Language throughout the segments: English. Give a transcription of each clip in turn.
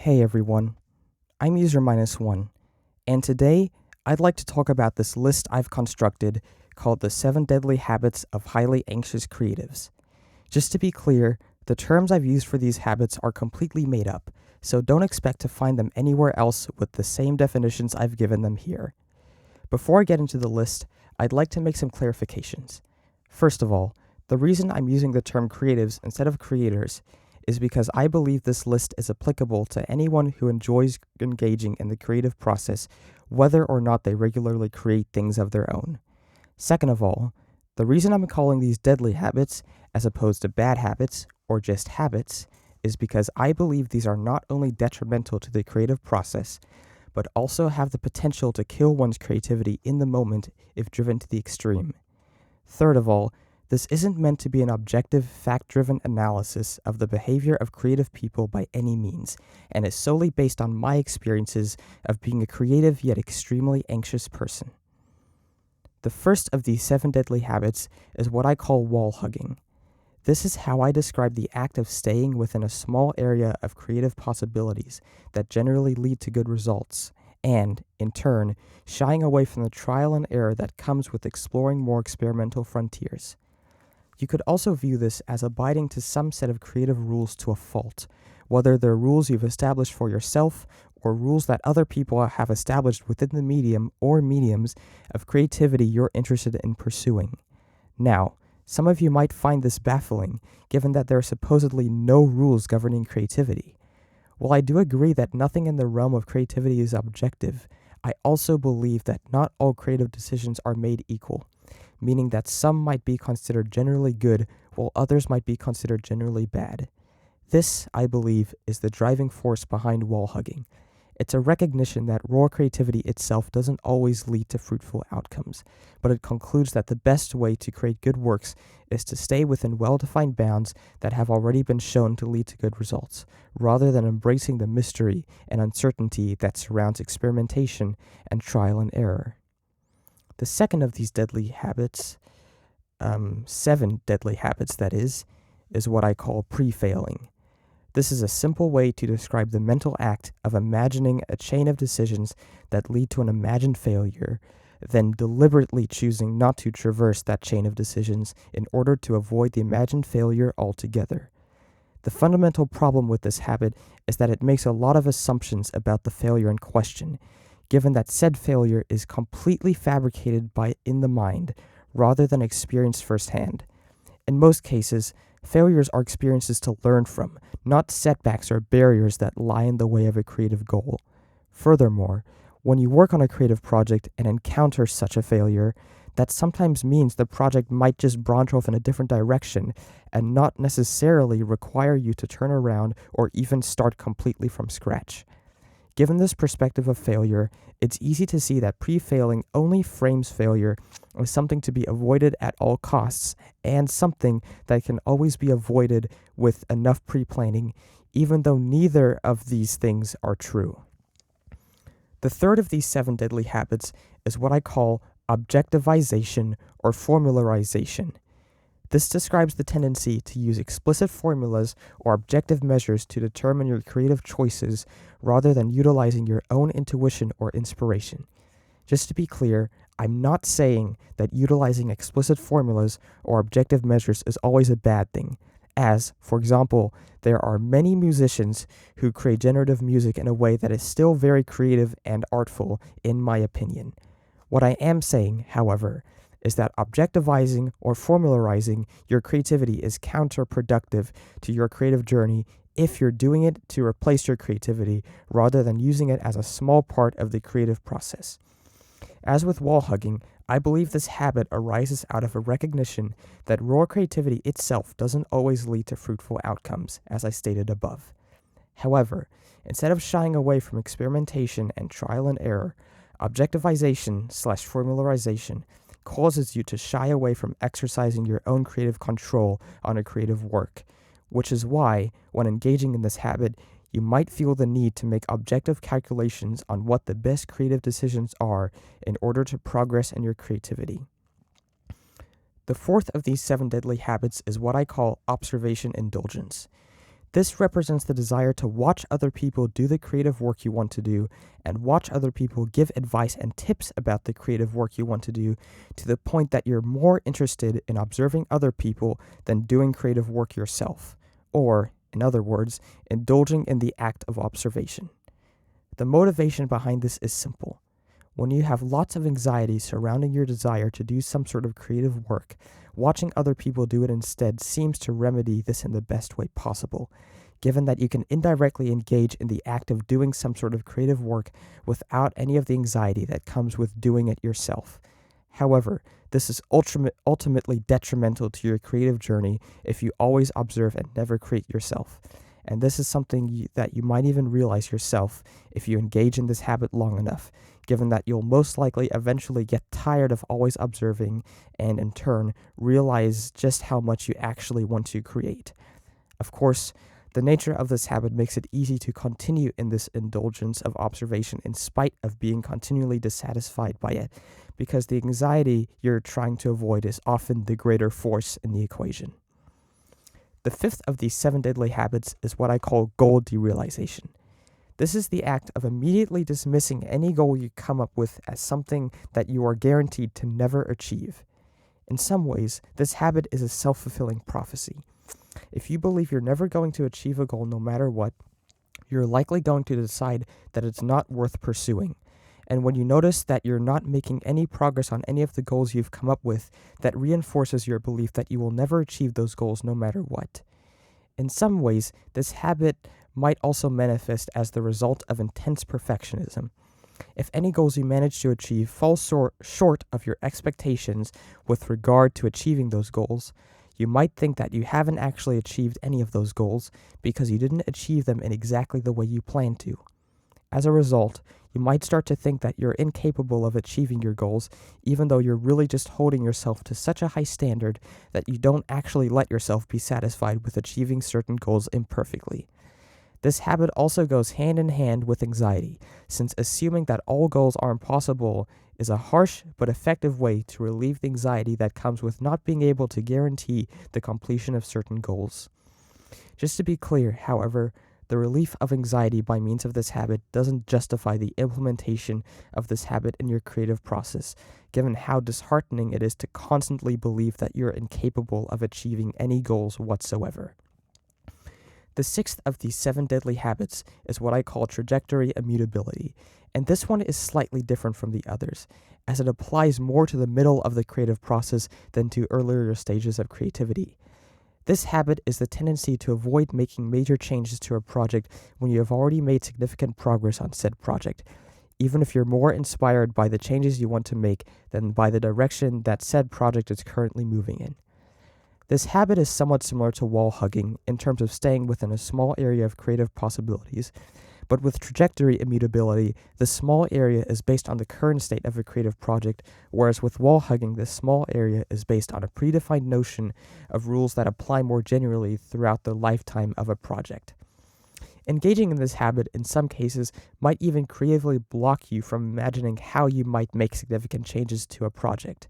Hey everyone, I'm user -1, and today I'd like to talk about this list I've constructed called the 7 Deadly Habits of Highly Anxious Creatives. Just to be clear, the terms I've used for these habits are completely made up, so don't expect to find them anywhere else with the same definitions I've given them here. Before I get into the list, I'd like to make some clarifications. First of all, the reason I'm using the term creatives instead of creators is because I believe this list is applicable to anyone who enjoys engaging in the creative process, whether or not they regularly create things of their own. Second of all, the reason I'm calling these deadly habits, as opposed to bad habits or just habits, is because I believe these are not only detrimental to the creative process, but also have the potential to kill one's creativity in the moment if driven to the extreme. Third of all, this isn't meant to be an objective, fact-driven analysis of the behavior of creative people by any means, and is solely based on my experiences of being a creative yet extremely anxious person. The first of these 7 deadly habits is what I call wall hugging. This is how I describe the act of staying within a small area of creative possibilities that generally lead to good results, and, in turn, shying away from the trial and error that comes with exploring more experimental frontiers. You could also view this as abiding to some set of creative rules to a fault, whether they're rules you've established for yourself or rules that other people have established within the medium or mediums of creativity you're interested in pursuing. Now, some of you might find this baffling, given that there are supposedly no rules governing creativity. While I do agree that nothing in the realm of creativity is objective, I also believe that not all creative decisions are made equal, meaning that some might be considered generally good while others might be considered generally bad. This, I believe, is the driving force behind wall hugging. It's a recognition that raw creativity itself doesn't always lead to fruitful outcomes, but it concludes that the best way to create good works is to stay within well-defined bounds that have already been shown to lead to good results, rather than embracing the mystery and uncertainty that surrounds experimentation and trial and error. The second of these deadly habits, 7 deadly habits that is what I call pre-failing. This is a simple way to describe the mental act of imagining a chain of decisions that lead to an imagined failure, then deliberately choosing not to traverse that chain of decisions in order to avoid the imagined failure altogether. The fundamental problem with this habit is that it makes a lot of assumptions about the failure in question, given that said failure is completely fabricated in the mind, rather than experienced firsthand. In most cases, failures are experiences to learn from, not setbacks or barriers that lie in the way of a creative goal. Furthermore, when you work on a creative project and encounter such a failure, that sometimes means the project might just branch off in a different direction and not necessarily require you to turn around or even start completely from scratch. Given this perspective of failure, it's easy to see that pre-failing only frames failure as something to be avoided at all costs and something that can always be avoided with enough pre-planning, even though neither of these things are true. The third of these 7 deadly habits is what I call objectivization or formularization. This describes the tendency to use explicit formulas or objective measures to determine your creative choices rather than utilizing your own intuition or inspiration. Just to be clear, I'm not saying that utilizing explicit formulas or objective measures is always a bad thing, as, for example, there are many musicians who create generative music in a way that is still very creative and artful, in my opinion. What I am saying, however, is that objectivizing or formularizing your creativity is counterproductive to your creative journey if you're doing it to replace your creativity rather than using it as a small part of the creative process. As with wall hugging, I believe this habit arises out of a recognition that raw creativity itself doesn't always lead to fruitful outcomes, as I stated above. However, instead of shying away from experimentation and trial and error, objectivization/formularization causes you to shy away from exercising your own creative control on a creative work, which is why, when engaging in this habit, you might feel the need to make objective calculations on what the best creative decisions are in order to progress in your creativity. The fourth of these 7 deadly habits is what I call observation indulgence. This represents the desire to watch other people do the creative work you want to do and watch other people give advice and tips about the creative work you want to do, to the point that you're more interested in observing other people than doing creative work yourself, or, in other words, indulging in the act of observation. The motivation behind this is simple. When you have lots of anxiety surrounding your desire to do some sort of creative work, watching other people do it instead seems to remedy this in the best way possible, given that you can indirectly engage in the act of doing some sort of creative work without any of the anxiety that comes with doing it yourself. However, this is ultimately detrimental to your creative journey if you always observe and never create yourself. And this is something that you might even realize yourself if you engage in this habit long enough, given that you'll most likely eventually get tired of always observing and, in turn, realize just how much you actually want to create. Of course, the nature of this habit makes it easy to continue in this indulgence of observation in spite of being continually dissatisfied by it, because the anxiety you're trying to avoid is often the greater force in the equation. The fifth of these 7 deadly habits is what I call goal derealization. This is the act of immediately dismissing any goal you come up with as something that you are guaranteed to never achieve. In some ways, this habit is a self-fulfilling prophecy. If you believe you're never going to achieve a goal no matter what, you're likely going to decide that it's not worth pursuing. And when you notice that you're not making any progress on any of the goals you've come up with, that reinforces your belief that you will never achieve those goals no matter what. In some ways, this habit might also manifest as the result of intense perfectionism. If any goals you manage to achieve fall short of your expectations with regard to achieving those goals, you might think that you haven't actually achieved any of those goals because you didn't achieve them in exactly the way you planned to. As a result, you might start to think that you're incapable of achieving your goals, even though you're really just holding yourself to such a high standard that you don't actually let yourself be satisfied with achieving certain goals imperfectly. This habit also goes hand in hand with anxiety, since assuming that all goals are impossible is a harsh but effective way to relieve the anxiety that comes with not being able to guarantee the completion of certain goals. Just to be clear, however, the relief of anxiety by means of this habit doesn't justify the implementation of this habit in your creative process, given how disheartening it is to constantly believe that you're incapable of achieving any goals whatsoever. The 6th of these 7 deadly habits is what I call trajectory immutability, and this one is slightly different from the others, as it applies more to the middle of the creative process than to earlier stages of creativity. This habit is the tendency to avoid making major changes to a project when you have already made significant progress on said project, even if you're more inspired by the changes you want to make than by the direction that said project is currently moving in. This habit is somewhat similar to wall hugging in terms of staying within a small area of creative possibilities, but with trajectory immutability, the small area is based on the current state of a creative project, whereas with wall hugging, this small area is based on a predefined notion of rules that apply more generally throughout the lifetime of a project. Engaging in this habit in some cases might even creatively block you from imagining how you might make significant changes to a project.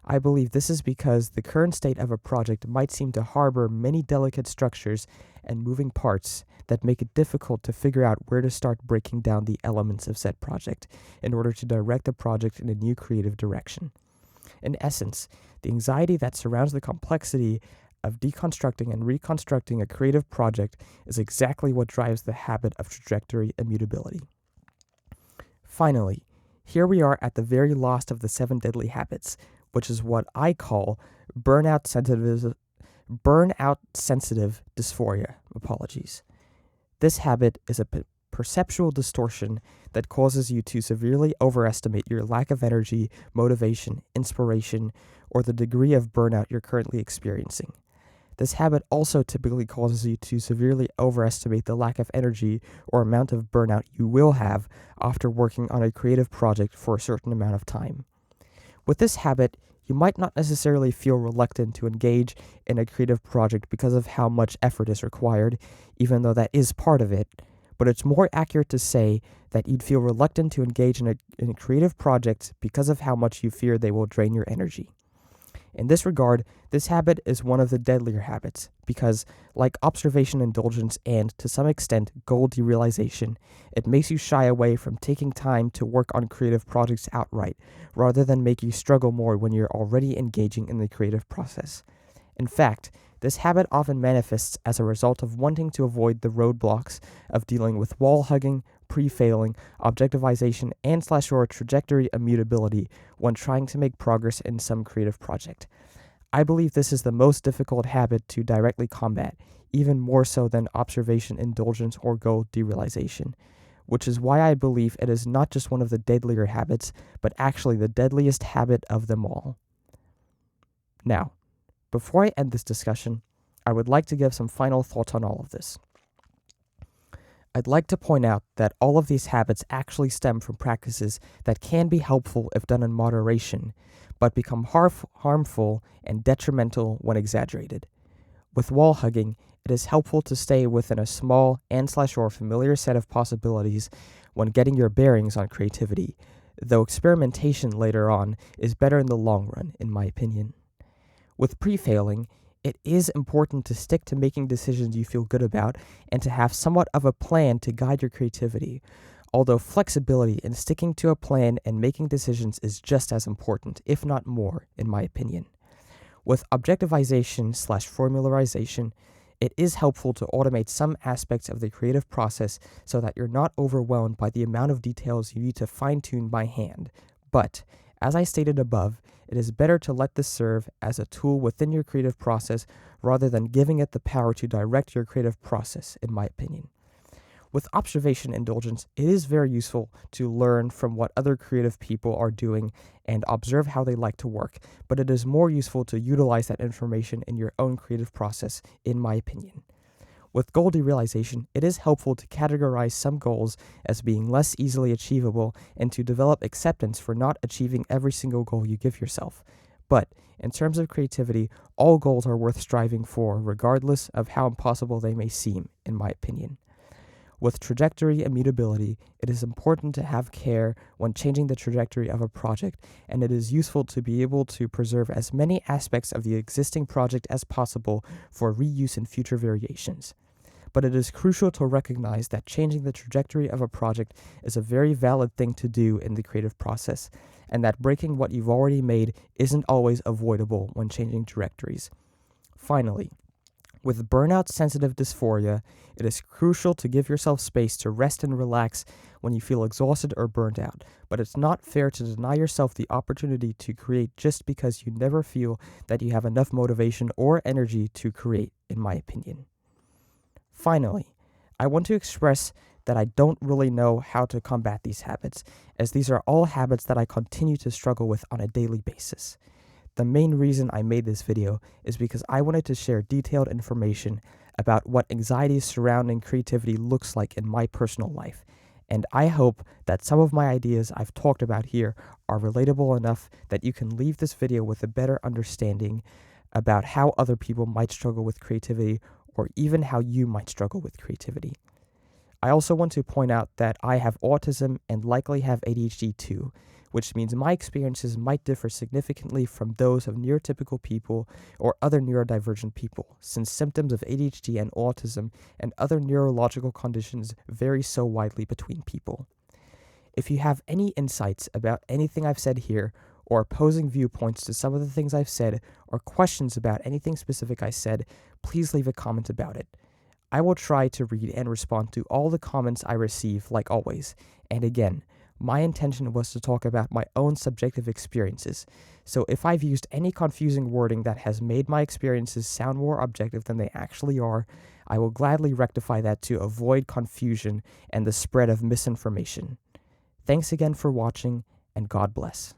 I believe this is because the current state of a project might seem to harbor many delicate structures and moving parts that make it difficult to figure out where to start breaking down the elements of said project in order to direct the project in a new creative direction. In essence, the anxiety that surrounds the complexity of deconstructing and reconstructing a creative project is exactly what drives the habit of trajectory immutability. Finally, here we are at the very last of the 7 deadly habits, which is what I call burnout sensitive dysphoria. This habit is a perceptual distortion that causes you to severely overestimate your lack of energy, motivation, inspiration, or the degree of burnout you're currently experiencing. This habit also typically causes you to severely overestimate the lack of energy or amount of burnout you will have after working on a creative project for a certain amount of time. With this habit, you might not necessarily feel reluctant to engage in a creative project because of how much effort is required, even though that is part of it, but it's more accurate to say that you'd feel reluctant to engage in a creative project because of how much you fear they will drain your energy. In this regard, this habit is one of the deadlier habits because, like observation indulgence and, to some extent, goal derealization, it makes you shy away from taking time to work on creative projects outright, rather than make you struggle more when you're already engaging in the creative process. In fact, this habit often manifests as a result of wanting to avoid the roadblocks of dealing with wall hugging, pre-failing, objectivization, and/or trajectory immutability when trying to make progress in some creative project. I believe this is the most difficult habit to directly combat, even more so than observation indulgence or goal derealization, which is why I believe it is not just one of the deadlier habits, but actually the deadliest habit of them all. Now, before I end this discussion, I would like to give some final thoughts on all of this. I'd like to point out that all of these habits actually stem from practices that can be helpful if done in moderation, but become harmful and detrimental when exaggerated. With wall hugging, it is helpful to stay within a small and/or familiar set of possibilities when getting your bearings on creativity, though experimentation later on is better in the long run, in my opinion. With pre-failing, it is important to stick to making decisions you feel good about and to have somewhat of a plan to guide your creativity, although flexibility in sticking to a plan and making decisions is just as important, if not more, in my opinion. With objectivization/formularization, it is helpful to automate some aspects of the creative process so that you're not overwhelmed by the amount of details you need to fine-tune by hand. But, as I stated above, it is better to let this serve as a tool within your creative process rather than giving it the power to direct your creative process, in my opinion. With observation indulgence, it is very useful to learn from what other creative people are doing and observe how they like to work, but it is more useful to utilize that information in your own creative process, in my opinion. With goal derealization, it is helpful to categorize some goals as being less easily achievable and to develop acceptance for not achieving every single goal you give yourself. But, in terms of creativity, all goals are worth striving for, regardless of how impossible they may seem, in my opinion. With trajectory immutability, it is important to have care when changing the trajectory of a project, and it is useful to be able to preserve as many aspects of the existing project as possible for reuse in future variations. But it is crucial to recognize that changing the trajectory of a project is a very valid thing to do in the creative process, and that breaking what you've already made isn't always avoidable when changing trajectories. Finally, with burnout-sensitive dysphoria, it is crucial to give yourself space to rest and relax when you feel exhausted or burned out, but it's not fair to deny yourself the opportunity to create just because you never feel that you have enough motivation or energy to create, in my opinion. Finally, I want to express that I don't really know how to combat these habits, as these are all habits that I continue to struggle with on a daily basis. The main reason I made this video is because I wanted to share detailed information about what anxiety surrounding creativity looks like in my personal life, and I hope that some of my ideas I've talked about here are relatable enough that you can leave this video with a better understanding about how other people might struggle with creativity or even how you might struggle with creativity. I also want to point out that I have autism and likely have ADHD too, which means my experiences might differ significantly from those of neurotypical people or other neurodivergent people, since symptoms of ADHD and autism and other neurological conditions vary so widely between people. If you have any insights about anything I've said here, or opposing viewpoints to some of the things I've said, or questions about anything specific I said, please leave a comment about it. I will try to read and respond to all the comments I receive, like always. And again, my intention was to talk about my own subjective experiences, so if I've used any confusing wording that has made my experiences sound more objective than they actually are, I will gladly rectify that to avoid confusion and the spread of misinformation. Thanks again for watching, and God bless.